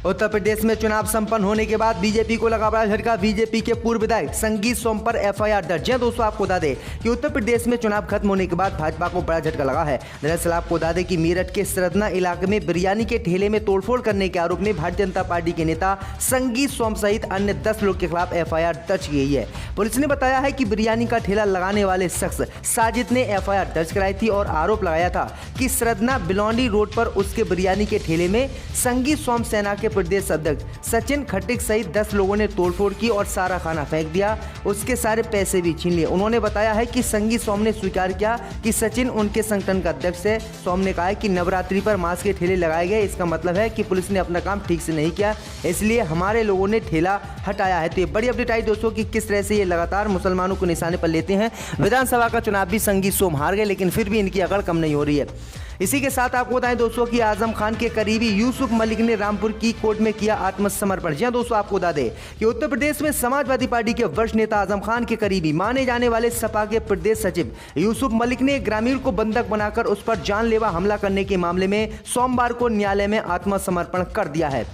उत्तर प्रदेश में चुनाव संपन्न होने के बाद बीजेपी को लगा बड़ा झटका। बीजेपी के पूर्व विधायक संगीत सोम पर एफआईआर दर्ज है। दोस्तों आपको बता दें कि उत्तर प्रदेश में चुनाव खत्म होने के बाद भाजपा को बड़ा झटका लगा है। दरअसल आपको बता दें कि मेरठ के सरदना इलाके में बिरयानी के ठेले में तोड़फोड़ करने के आरोप में भारतीय जनता पार्टी के नेता संगीत सोम सहित अन्य 10 लोग के खिलाफ एफआईआर दर्ज की गई है। पुलिस ने बताया है कि बिरयानी का ठेला लगाने वाले शख्स साजिद ने एफआईआर दर्ज कराई थी और आरोप लगाया था कि सरदना बिलौंडी रोड पर उसके बिरयानी के ठेले में संगीत सोम सेना के प्रदेश अध्यक्ष सचिन खट्टिक सहित 10 लोगों ने तोड़फोड़ की और सारा खाना फेंक दिया, उसके सारे पैसे भी छीन लिए। उन्होंने बताया है कि संगीत सोम ने स्वीकार किया कि सचिन उनके संगठन का अध्यक्ष है। सोम ने कहा है कि नवरात्रि पर मांस के ठेले लगाए गए, इसका मतलब है कि पुलिस ने अपना काम ठीक से नहीं किया, इसलिए हमारे लोगों ने ठेला हटाया है। तो ये बड़ी अपडेट आई दोस्तों कि किस तरह से ये लगातार मुसलमानों को निशाने पर लेते हैं। विधानसभा का चुनाव भी संगीत सोम हार गए, लेकिन फिर भी इनकी अकड़ कम नहीं हो रही है। इसी के साथ आपको बताएं दोस्तों कि आजम खान के करीबी यूसुफ मलिक ने रामपुर की कोर्ट में किया आत्मसमर्पण। जी दोस्तों आपको बता दें कि उत्तर प्रदेश में समाजवादी पार्टी के वरिष्ठ नेता आजम खान के करीबी माने जाने वाले सपा के प्रदेश सचिव यूसुफ मलिक ने ग्रामीण को बंधक बनाकर उस पर जानलेवा हमला करने के मामले में सोमवार को न्यायालय में आत्मसमर्पण कर दिया है।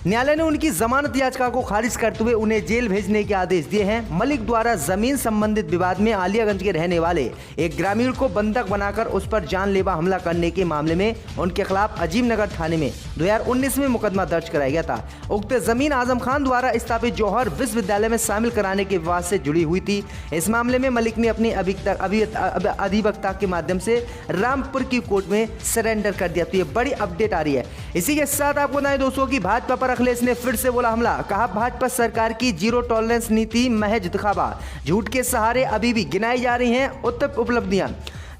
न्यायालय ने उनकी जमानत याचिका को खारिज करते हुए उन्हें जेल भेजने के आदेश दिए हैं। मलिक द्वारा जमीन संबंधित विवाद में आलियागंज के रहने वाले एक ग्रामीण को बंधक बनाकर उस पर जानलेवा हमला करने के मामले में उनके खिलाफ अजीमनगर थाने में 2019 में मुकदमा दर्ज कराया गया था। उक्त जमीन आजम खान द्वारा स्थापित जौहर विश्वविद्यालय में शामिल कराने के विवाद से जुड़ी हुई थी। इस मामले में मलिक ने अपनी अधिवक्ता के माध्यम से रामपुर की कोर्ट में सरेंडर कर दिया। तो ये बड़ी अपडेट आ रही है। इसी के साथ आपको बताएं दोस्तों की भाजपा पर अखिलेश ने फिर से बोला हमला। कहा भाजपा सरकार की जीरो टॉलरेंस नीति महज दिखावा, झूठ के सहारे अभी भी गिनाई जा रही हैं उपलब्धियां।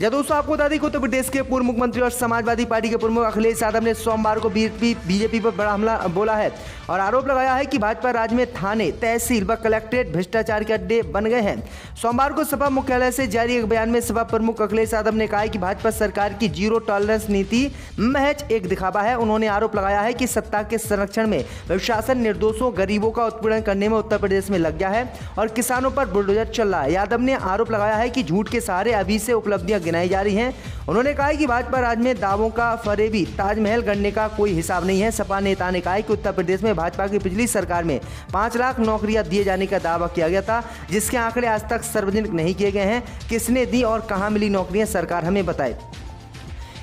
दोस्तों आपको बता दें कि उत्तर प्रदेश के पूर्व मुख्यमंत्री और समाजवादी पार्टी के प्रमुख अखिलेश यादव ने सोमवार को बीजेपी पर बड़ा हमला बोला है और आरोप लगाया है कि भाजपा राज्य में थाने, तहसील व कलेक्ट्रेट भ्रष्टाचार के अड्डे बन गए हैं। सोमवार को सपा मुख्यालय से जारी एक बयान में सपा प्रमुख अखिलेश यादव ने कहा है कि भाजपा सरकार की जीरो टॉलरेंस नीति महज एक दिखावा है। उन्होंने आरोप लगाया है कि सत्ता के संरक्षण में प्रशासन निर्दोषों, गरीबों का उत्पीड़न करने में उत्तर प्रदेश में लग गया है और किसानों पर बुलडोजर चल रहा है। यादव ने आरोप लगाया है कि झूठ के सहारे अभी से उपलब्धियां गिनाई जा रही हैं। उन्होंने कहा कि भाजपा राज्य में दावों का फरेबी ताजमहल गढ़ने का कोई हिसाब नहीं है। सपा नेता ने कहा कि उत्तर प्रदेश में भाजपा की पिछली सरकार में 5 लाख नौकरियां दिए जाने का दावा किया गया था, जिसके आंकड़े आज तक सार्वजनिक नहीं किए गए हैं। किसने दी और कहां मिली नौकरियां, सरकार हमें बताए।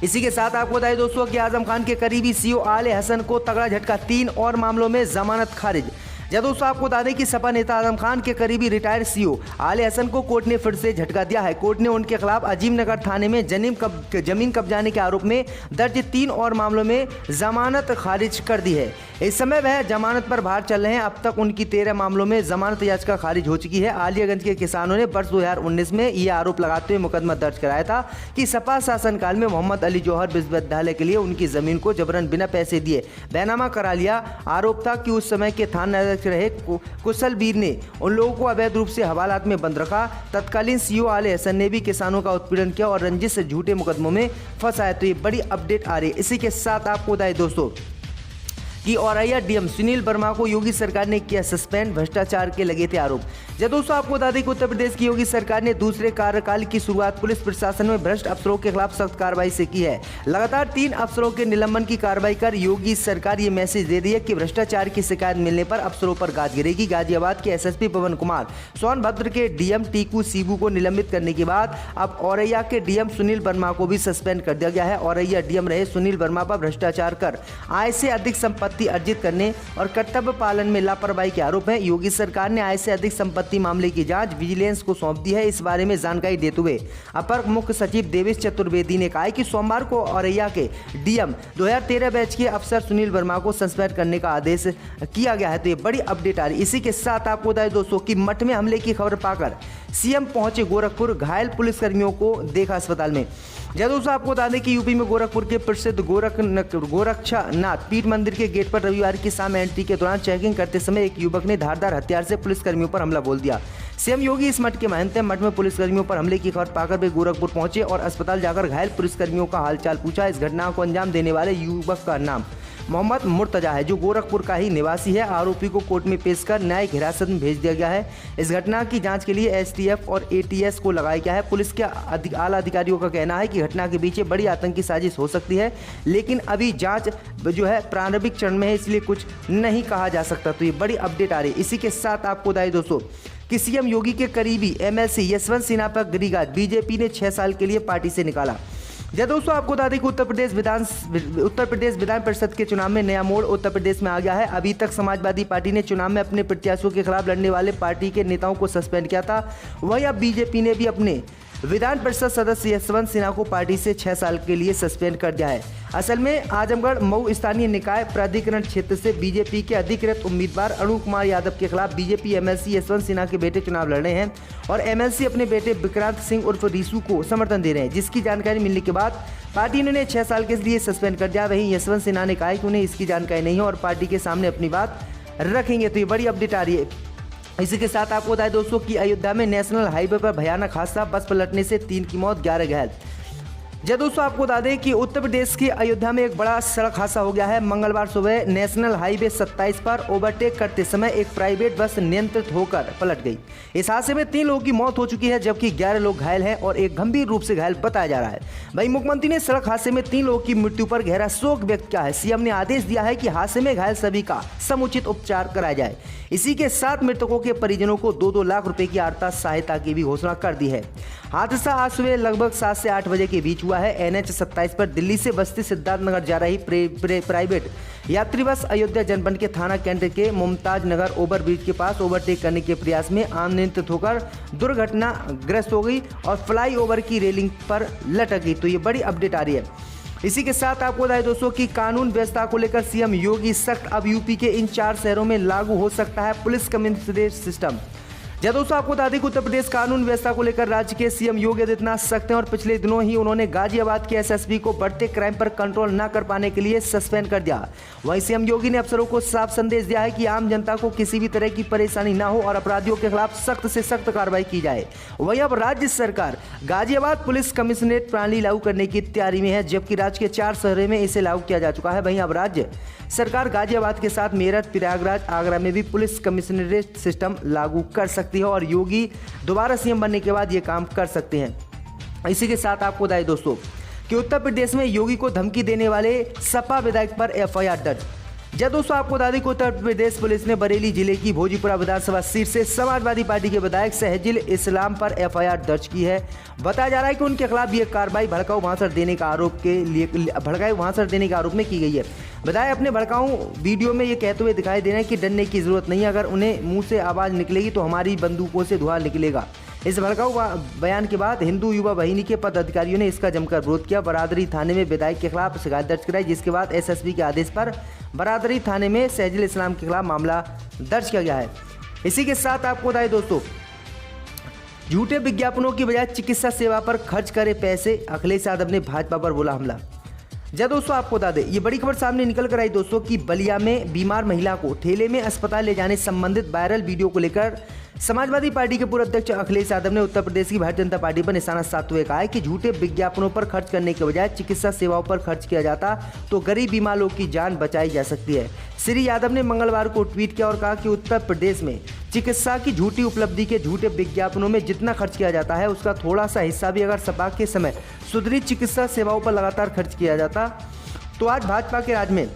इसी के साथ आपको बताएं दोस्तों कि आजम खान के करीबी सीओ आले हसन को तगड़ा झटका, 3 और मामलों में जमानत खारिज। दोस्तों आपको बता दें कि सपा नेता आजम खान के करीबी रिटायर्ड सीओ आले हसन को कोर्ट ने फिर से झटका दिया है। कोर्ट ने उनके खिलाफ अजीमनगर थाने में जमीन कब्जाने के आरोप में दर्ज 3 और मामलों में जमानत खारिज कर दी है। इस समय वह जमानत पर बाहर चल रहे हैं। अब तक उनकी 13 मामलों में जमानत याचिका खारिज हो चुकी है। आलियागंज के किसानों ने वर्ष 2019 में यह आरोप लगाते हुए मुकदमा दर्ज कराया था कि सपा शासनकाल में मोहम्मद अली जौहर विश्वविद्यालय के लिए उनकी जमीन को जबरन बिना पैसे दिए बैनामा करा लिया। आरोप था कि उस समय के थाना रहे कुशल वीर ने उन लोगों को अवैध रूप से हवालात में बंद रखा। तत्कालीन सीओ आले हसन ने भी किसानों का उत्पीड़न किया और रंजिश से झूठे मुकदमों में फंसाया। तो ये बड़ी अपडेट आ रही है। इसी के साथ आपको बताएं दोस्तों कि औरैया डीएम सुनील वर्मा को योगी सरकार ने किया सस्पेंड, भ्रष्टाचार के लगे थे आरोप। दोस्तों आपको बता दें कि उत्तर प्रदेश की योगी सरकार ने दूसरे कार्यकाल की शुरुआत पुलिस प्रशासन में भ्रष्ट अफसरों के खिलाफ सख्त कार्रवाई से की है। लगातार 3 अफसरों के निलंबन की कार्रवाई कर योगी सरकार ये मैसेज दे रही है कि भ्रष्टाचार की शिकायत मिलने पर अफसरों पर गाज गिरेगी। गाजियाबाद के एसएसपी पवन कुमार, सोनभद्र के डीएम टीकू सीबू को निलंबित करने के बाद अब औरैया के डीएम सुनील वर्मा को भी सस्पेंड कर दिया गया है। औरैया डीएम रहे सुनील वर्मा पर भ्रष्टाचार कर आय से अधिक संपत्ति अर्जित करने और कर्तव्य पालन में लापरवाही के आरोप हैं। योगी सरकार ने आय से अधिक संपत्ति मामले की जांच विजिलेंस को सौंप दी है। इस बारे में जानकारी देते हुए अपर मुख्य सचिव देवेश चतुर्वेदी ने कहा कि सोमवार को औरैया के डीएम 2013 बैच के अफसर सुनील वर्मा को सस्पेंड करने का आदेश किया गया है। तो ये बड़ी अपडेट आ रही है। इसी के साथ आपको बताएं दोस्तों कि मठ में हमले की खबर पाकर सीएम पहुंचे गोरखपुर, घायल पुलिसकर्मियों को देखा अस्पताल में। दोस्तों आपको बता दें कि यूपी में गोरखपुर के प्रसिद्ध गोरक्षनाथ पीठ मंदिर के गेट पर रविवार की शाम एंट्री के दौरान चेकिंग करते समय एक युवक ने धारदार हथियार से पुलिसकर्मियों पर हमला बोल दिया। सीएम योगी इस मठ के महंत हैं। मठ में पुलिसकर्मियों पर हमले की खबर पाकर वे गोरखपुर पहुंचे और अस्पताल जाकर घायल पुलिसकर्मियों का हालचाल पूछा। इस घटना को अंजाम देने वाले युवक का नाम मोहम्मद मुर्तजा है, जो गोरखपुर का ही निवासी है। आरोपी को कोर्ट में पेश कर न्यायिक हिरासत में भेज दिया गया है। इस घटना की जांच के लिए एसटीएफ और एटीएस को लगाया गया है। पुलिस के आला अधिकारियों का कहना है कि घटना के पीछे बड़ी आतंकी साजिश हो सकती है, लेकिन अभी जांच जो है प्रारंभिक चरण में है, इसलिए कुछ नहीं कहा जा सकता। तो ये बड़ी अपडेट आ रही है। इसी के साथ आपको बताइए दोस्तों कि सीएम योगी के करीबी एमएलसी यशवंत सिन्हा पर गिरीगाज, बीजेपी ने 6 साल के लिए पार्टी से निकाला। जब दोस्तों आपको बता दें कि उत्तर प्रदेश विधान परिषद के चुनाव में नया मोड़ उत्तर प्रदेश में आ गया है। अभी तक समाजवादी पार्टी ने चुनाव में अपने प्रत्याशियों के खिलाफ लड़ने वाले पार्टी के नेताओं को सस्पेंड किया था। वहीं अब बीजेपी ने भी अपने विधान परिषद सदस्य यशवंत सिन्हा को पार्टी से 6 साल के लिए सस्पेंड कर दिया है। असल में आजमगढ़ मऊ स्थानीय निकाय प्राधिकरण क्षेत्र से बीजेपी के अधिकृत उम्मीदवार अरुण कुमार यादव के खिलाफ बीजेपी एमएलसी यशवंत सिन्हा के बेटे चुनाव लड़ रहे हैं और एमएलसी अपने बेटे विक्रांत सिंह उर्फ रीसू को समर्थन दे रहे हैं, जिसकी जानकारी मिलने के बाद पार्टी ने उन्हें 6 साल के लिए सस्पेंड कर दिया। वहीं यशवंत सिन्हा ने कहा है कि उन्हें इसकी जानकारी नहीं है और पार्टी के सामने अपनी बात रखेंगे। तो ये बड़ी अपडेट आ रही है। इसी के साथ आपको बताएं दोस्तों कि अयोध्या में नेशनल हाईवे पर भयानक हादसा, बस पलटने से 3 की मौत, 11 घायल। जब दोस्तों आपको बता दें कि उत्तर प्रदेश के अयोध्या में एक बड़ा सड़क हादसा हो गया है। मंगलवार सुबह नेशनल हाईवे 27 पर ओवरटेक करते समय एक प्राइवेट बस नियंत्रित होकर पलट गई। इस हादसे में 3 लोगों की मौत हो चुकी है, जबकि 11 लोग घायल हैं और एक गंभीर रूप से घायल बताया जा रहा है। वहीं मुख्यमंत्री ने सड़क हादसे में 3 लोगों की मृत्यु पर गहरा शोक व्यक्त किया है। सीएम ने आदेश दिया है कि हादसे में घायल सभी का समुचित उपचार कराया जाए। इसी के साथ मृतकों के परिजनों को 2-2 लाख रुपए की आर्थिक सहायता की भी घोषणा कर दी है। हादसा आज सुबह लगभग 7 से 8 बजे के बीच हुआ है। NH 27 पर दिल्ली से बस्ती सिद्धार्थ नगर जा रही प्राइवेट यात्री बस अयोध्या जनपद के थाना केंद्र के मुमताज नगर ओवरब्रिज के पास ओवरटेक करने के प्रयास में अनियंत्रित होकर दुर्घटनाग्रस्त हो गई और फ्लाईओवर की रेलिंग पर लटक गई। तो ये बड़ी अपडेट आ रही है। इसी के साथ आपको बताएं दोस्तों कि कानून व्यवस्था को लेकर सीएम योगी सख्त, अब यूपी के इन 4 शहरों में लागू हो सकता है पुलिस कमिश्नरेट सिस्टम। जब दोस्तों आपको बता दें कि उत्तर प्रदेश कानून व्यवस्था को लेकर राज्य के सीएम योगी आदित्यनाथ सख्त हैं और पिछले दिनों ही उन्होंने गाजियाबाद के एसएसपी को बढ़ते क्राइम पर कंट्रोल न कर पाने के लिए सस्पेंड कर दिया। वहीं सीएम योगी ने अफसरों को साफ संदेश दिया है कि आम जनता को किसी भी तरह की परेशानी न हो और अपराधियों के खिलाफ सख्त से सख्त कार्रवाई की जाए। वहीं अब राज्य सरकार गाजियाबाद पुलिस कमिश्नरेट प्रणाली लागू करने की तैयारी में है, जबकि राज्य के 4 शहरों में इसे लागू किया जा चुका है। वहीं अब राज्य सरकार गाजियाबाद के साथ मेरठ, प्रयागराज, आगरा में भी पुलिस कमिश्नरेट सिस्टम लागू कर सकती है और योगी दोबारा सीएम बनने के बाद ये काम कर सकते हैं। इसी के साथ आपको बताएं दोस्तों कि उत्तर प्रदेश में योगी को धमकी देने वाले सपा विधायक पर एफआईआर दर्ज। जब दोस्तों आपको बता दें कि उत्तर प्रदेश पुलिस ने बरेली जिले की भोजीपुरा विधानसभा सीट से समाजवादी पार्टी के विधायक सहजिल इस्लाम पर एफआईआर दर्ज की है। बताया जा रहा है कि उनके खिलाफ ये कार्रवाई भड़काऊ भाषण देने का आरोप में की गई है। विधायक अपने भड़काऊ वीडियो में ये कहते हुए दिखाई दे रहे हैं कि डरने की जरूरत नहीं है, अगर उन्हें मुंह से आवाज़ निकलेगी तो हमारी बंदूकों से धुआं निकलेगा। इस भड़काऊ बयान के बाद हिंदू युवा वाहिनी के पदाधिकारियों ने इसका जमकर विरोध किया। बरादरी थाने में विधायक के खिलाफ शिकायत दर्ज कराई, जिसके बाद एसएसपी के आदेश पर बरादरी थाने में सहजिल इस्लाम के खिलाफ मामला दर्ज किया गया है। इसी के साथ आपको बताएं दोस्तों, झूठे विज्ञापनों की बजाय चिकित्सा सेवा पर खर्च करे पैसे, अखिलेश यादव ने भाजपा पर बोला हमला। जब दोस्तों आपको बता दें, ये बड़ी खबर सामने निकल कर आई दोस्तों कि बलिया में बीमार महिला को ठेले में अस्पताल ले जाने संबंधित वायरल वीडियो को लेकर समाजवादी पार्टी के पूर्व अध्यक्ष अखिलेश यादव ने उत्तर प्रदेश की भारतीय जनता पार्टी पर निशाना साधते हुए कहा है कि झूठे विज्ञापनों पर खर्च करने के बजाय चिकित्सा सेवाओं पर खर्च किया जाता तो गरीब बीमार लोगों की जान बचाई जा सकती है। श्री यादव ने मंगलवार को ट्वीट किया और कहा कि उत्तर प्रदेश में चिकित्सा की झूठी उपलब्धि के झूठे विज्ञापनों में जितना खर्च किया जाता है उसका थोड़ा सा हिस्सा भी अगर सपा के समय सुदृढ़ चिकित्सा सेवाओं पर लगातार खर्च किया जाता तो आज भाजपा के राज में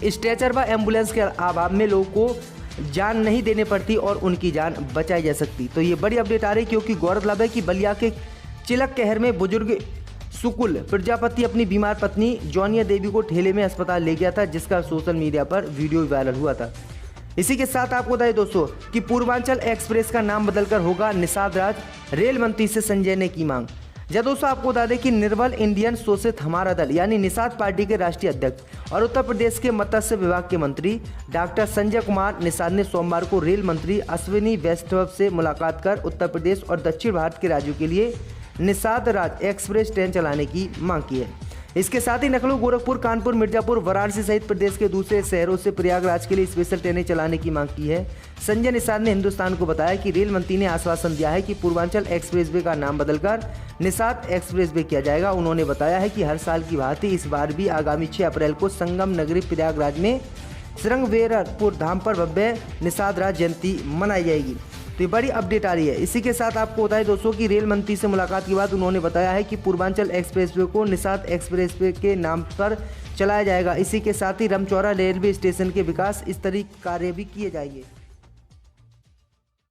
स्ट्रेचर व एम्बुलेंस के अभाव में लोगों को जान नहीं देने पड़ती और उनकी जान बचाई जा सकती। तो ये बड़ी अपडेट आ रही है क्योंकि गौरतलब है कि बलिया के चिलक कहर में बुजुर्ग सुकुल प्रजापति अपनी बीमार पत्नी जॉनिया देवी को ठेले में अस्पताल ले गया था, जिसका सोशल मीडिया पर वीडियो वायरल हुआ था। इसी के साथ आपको बताएं दोस्तों कि पूर्वांचल एक्सप्रेस का नाम बदलकर होगा निषाद राज, रेल मंत्री से संजय ने की मांग। जब दोस्तों आपको बता दें कि निर्बल इंडियन शोषित हमारा दल यानी निषाद पार्टी के राष्ट्रीय अध्यक्ष और उत्तर प्रदेश के मत्स्य विभाग के मंत्री डॉक्टर संजय कुमार निषाद ने सोमवार को रेल मंत्री अश्विनी वैष्णव से मुलाकात कर उत्तर प्रदेश और दक्षिण भारत के राज्यों के लिए निषाद राज एक्सप्रेस ट्रेन चलाने की मांग की है। इसके साथ ही लखनऊ, गोरखपुर, कानपुर, मिर्जापुर, वाराणसी सहित प्रदेश के दूसरे शहरों से प्रयागराज के लिए स्पेशल ट्रेनें चलाने की मांग की है। संजय निषाद ने हिंदुस्तान को बताया कि रेल मंत्री ने आश्वासन दिया है कि पूर्वांचल एक्सप्रेसवे का नाम बदलकर निषाद एक्सप्रेसवे किया जाएगा। उन्होंने बताया है कि हर साल की भांति इस बार भी आगामी 6 अप्रैल को संगम नगरी प्रयागराज में श्रृंगवेरपुर धाम पर भव्य निषाद राज जयंती मनाई जाएगी। तो ये बड़ी अपडेट आ रही है। इसी के साथ आपको बताएं दोस्तों कि रेल मंत्री से मुलाकात के बाद उन्होंने बताया है कि पूर्वांचल एक्सप्रेसवे को निषाद एक्सप्रेसवे के नाम पर चलाया जाएगा। इसी के साथ ही रमचौरा रेलवे स्टेशन के विकास स्तरीय कार्य भी किए जाएंगे।